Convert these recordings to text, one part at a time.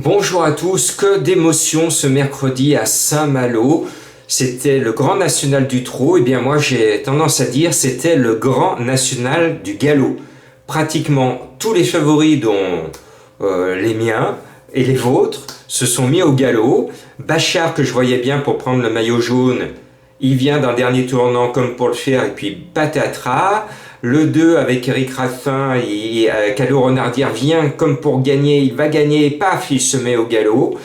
Bonjour à tous, que d'émotions ce mercredi à Saint-Malo. C'était le Grand National du Trot, et bien moi j'ai tendance à dire c'était le Grand National du Galop. Pratiquement tous les favoris dont les miens et les vôtres se sont mis au galop. Bachar que je voyais bien pour prendre le maillot jaune, il vient d'un dernier tournant comme pour le faire et puis patatras. Le 2 avec Eric Raffin et Calo Renardière vient comme pour gagner, il va gagner, et paf, il se met au galop.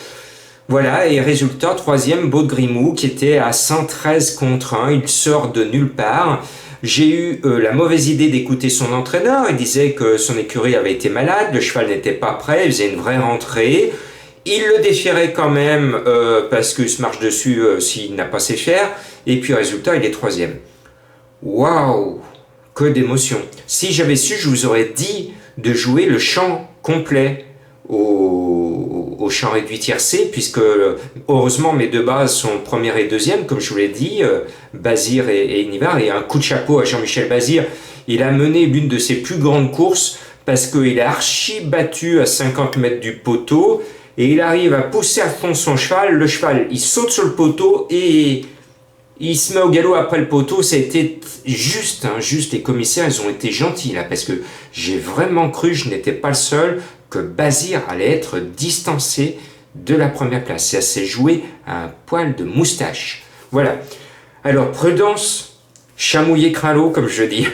Voilà, et résultat, troisième, Baud Grimou, qui était à 113 contre 1, il sort de nulle part. J'ai eu la mauvaise idée d'écouter son entraîneur, il disait que son écurie avait été malade, le cheval n'était pas prêt, il faisait une vraie rentrée. Il le défierait quand même parce qu'il se marche dessus s'il n'a pas ses fers, et puis résultat, il est troisième. Waouh! Que d'émotion. Si j'avais su, je vous aurais dit de jouer le chant complet au chant réduit tiercé, puisque heureusement mes deux bases sont première et deuxième, comme je vous l'ai dit, Bazir et Inivar, et un coup de chapeau à Jean-Michel Bazir. Il a mené l'une de ses plus grandes courses parce qu'il est archi battu à 50 mètres du poteau et il arrive à pousser à fond son cheval. Le cheval, il saute sur le poteau et il se met au galop après le poteau. Ça a été juste, hein, juste. Les commissaires, ils ont été gentils là, parce que j'ai vraiment cru, je n'étais pas le seul, que Bazir allait être distancé de la première place. Ça s'est joué à un poil de moustache. Voilà. Alors, prudence, chamouillé craint l'eau, comme je dis.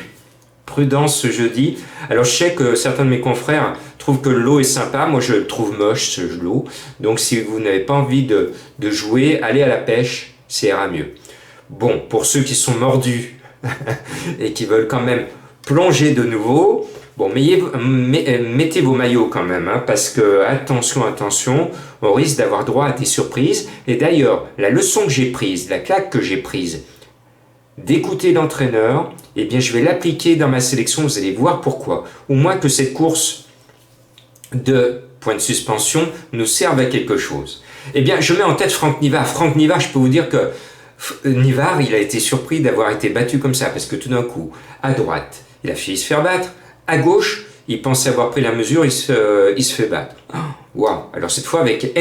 Prudence ce jeudi. Alors, je sais que certains de mes confrères trouvent que l'eau est sympa. Moi, je le trouve moche, ce lot. Donc, si vous n'avez pas envie de jouer, allez à la pêche, ça ira mieux. Bon, pour ceux qui sont mordus et qui veulent quand même plonger de nouveau, bon, mettez vos maillots quand même, hein, parce que attention, on risque d'avoir droit à des surprises. Et d'ailleurs, la leçon que j'ai prise, la claque que j'ai prise, d'écouter l'entraîneur, eh bien, je vais l'appliquer dans ma sélection. Vous allez voir pourquoi. Au moins que cette course de point de suspension nous serve à quelque chose. Eh bien, je mets en tête Franck Nivard. Franck Nivard, je peux vous dire que Nivard, il a été surpris d'avoir été battu comme ça, parce que tout d'un coup, à droite, il a failli se faire battre, à gauche, il pensait avoir pris la mesure, il se fait battre. Waouh! Alors cette fois, avec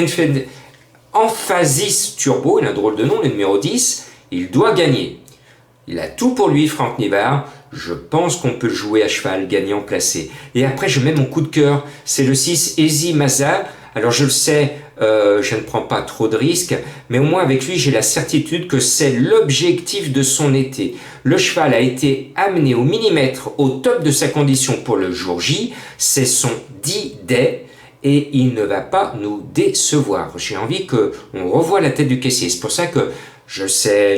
Emphasis Turbo, il a un drôle de nom, le numéro 10, il doit gagner. Il a tout pour lui, Franck Nivard. Je pense qu'on peut le jouer à cheval, gagnant, placé. Et après, je mets mon coup de cœur, c'est le 6, Easy Maza. Alors je le sais, je ne prends pas trop de risques, mais au moins avec lui, j'ai la certitude que c'est l'objectif de son été. Le cheval a été amené au millimètre, au top de sa condition pour le jour J. C'est son D-Day et il ne va pas nous décevoir. J'ai envie qu'on revoie la tête du caissier. C'est pour ça que je sais,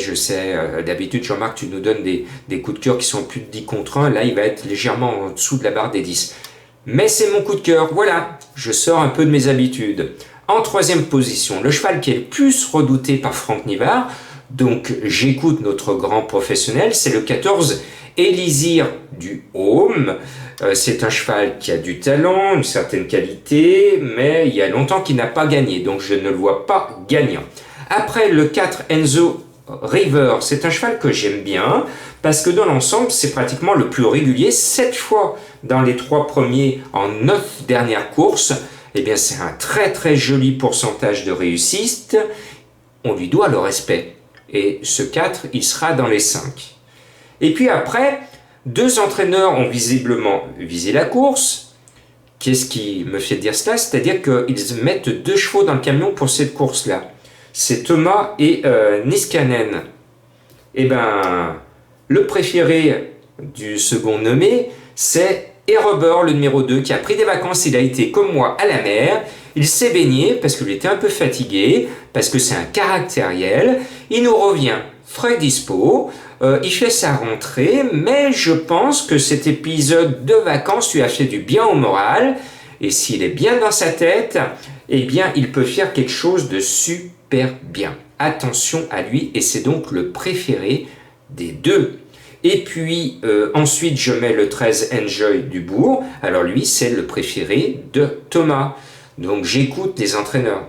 d'habitude Jean-Marc, tu nous donnes des coups de cœur qui sont plus de 10 contre 1. Là, il va être légèrement en dessous de la barre des 10. Mais c'est mon coup de cœur, voilà, je sors un peu de mes habitudes. En troisième position, le cheval qui est le plus redouté par Franck Nivard, donc j'écoute notre grand professionnel, c'est le 14, Élysir du Haume. C'est un cheval qui a du talent, une certaine qualité, mais il y a longtemps qu'il n'a pas gagné, donc je ne le vois pas gagnant. Après, le 4, Enzo River, c'est un cheval que j'aime bien, parce que dans l'ensemble, c'est pratiquement le plus régulier, 7 fois dans les 3 premiers en 9 dernières courses. Eh bien, c'est un très très joli pourcentage de réussite. On lui doit le respect. Et ce 4, il sera dans les 5. Et puis après, 2 entraîneurs ont visiblement visé la course. Qu'est-ce qui me fait dire cela? C'est-à-dire qu'ils mettent 2 chevaux dans le camion pour cette course-là. C'est Thomas et Niskanen. Eh bien, le préféré du second nommé, c'est Ereber, le numéro 2, qui a pris des vacances. Il a été, comme moi, à la mer. Il s'est baigné parce qu'il était un peu fatigué, parce que c'est un caractériel. Il nous revient frais dispo. Il fait sa rentrée, mais je pense que cet épisode de vacances lui a fait du bien au moral. Et s'il est bien dans sa tête, eh bien, il peut faire quelque chose de super bien. Attention à lui, et c'est donc le préféré des 2. Et puis ensuite je mets le 13 Enjoy du Bourg. Alors lui c'est le préféré de Thomas. Donc j'écoute les entraîneurs.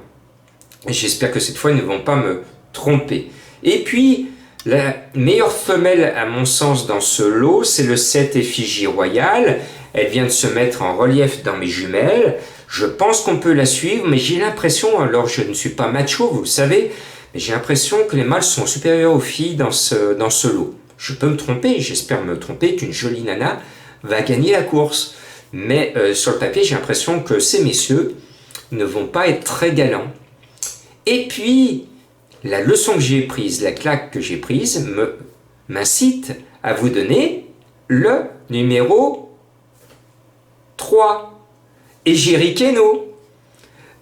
Et j'espère que cette fois ils ne vont pas me tromper. Et puis la meilleure femelle à mon sens dans ce lot, c'est le 7 Effigie Royale. Elle vient de se mettre en relief dans mes jumelles. Je pense qu'on peut la suivre, mais j'ai l'impression, alors je ne suis pas macho, vous le savez, mais j'ai l'impression que les mâles sont supérieurs aux filles dans ce lot. Je peux me tromper, j'espère me tromper, qu'une jolie nana va gagner la course. Mais sur le papier, j'ai l'impression que ces messieurs ne vont pas être très galants. Et puis, la leçon que j'ai prise, la claque que j'ai prise, m'incite à vous donner le numéro 3. Égérie Keno.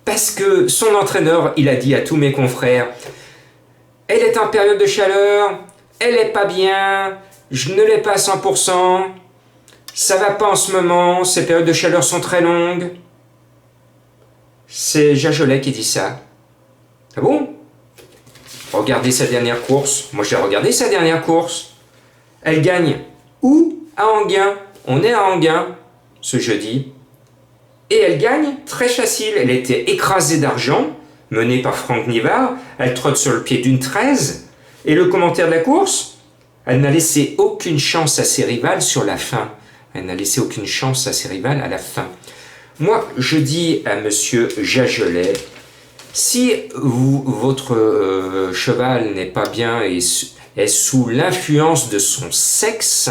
Parce que son entraîneur, il a dit à tous mes confrères, elle est en période de chaleur, elle n'est pas bien, je ne l'ai pas à 100%, ça va pas en ce moment, ces périodes de chaleur sont très longues. C'est Jajolet qui dit ça. Ah bon? Regardez sa dernière course. Moi j'ai regardé sa dernière course. Elle gagne où? À Enghien. On est à Enghien ce jeudi. Et elle gagne très facile. Elle était écrasée d'argent, menée par Franck Nivard. Elle trotte sur le pied d'une 13. Et le commentaire de la course? Elle n'a laissé aucune chance à ses rivales sur la fin. Elle n'a laissé aucune chance à ses rivales à la fin. Moi, je dis à monsieur Jajolet, si votre cheval n'est pas bien et est sous l'influence de son sexe,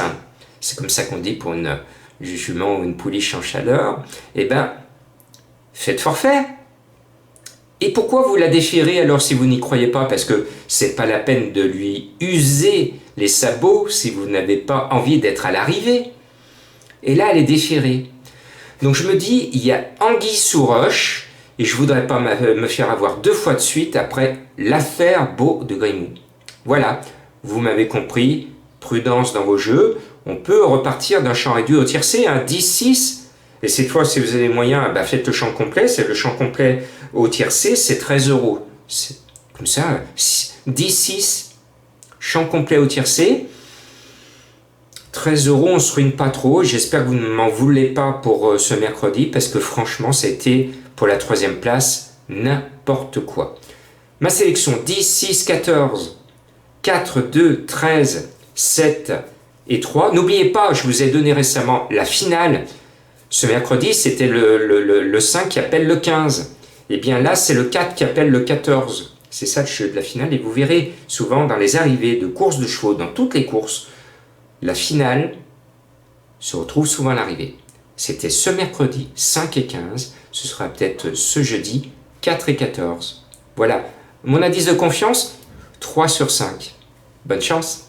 c'est comme ça qu'on dit pour une jument ou une pouliche en chaleur, eh ben, faites forfait. Et pourquoi vous la défierez alors si vous n'y croyez pas? Parce que c'est pas la peine de lui user les sabots si vous n'avez pas envie d'être à l'arrivée. Et là, elle est défierée. Donc je me dis, il y a anguille sous roche, et je ne voudrais pas me faire avoir 2 fois de suite après l'affaire Beau de Grimou. Voilà, vous m'avez compris, prudence dans vos jeux, on peut repartir d'un champ réduit au tiercé, 10-6, et cette fois, si vous avez les moyens, bah, faites le champ complet, c'est le champ complet au tiercé, c'est 13 €. Comme ça, 10-6, champ complet au tiercé, 13 €, on ne se ruine pas trop. J'espère que vous ne m'en voulez pas pour ce mercredi, parce que franchement, c'était pour la 3e place n'importe quoi. Ma sélection 10, 6, 14, 4, 2, 13, 7 et 3. N'oubliez pas, je vous ai donné récemment la finale. Ce mercredi, c'était le 5 qui appelle le 15. Et bien là, c'est le 4 qui appelle le 14. C'est ça le jeu de la finale. Et vous verrez souvent dans les arrivées de courses de chevaux, dans toutes les courses, la finale se retrouve souvent à l'arrivée. C'était ce mercredi 5 et 15, ce sera peut-être ce jeudi 4 et 14. Voilà, mon indice de confiance, 3 sur 5. Bonne chance!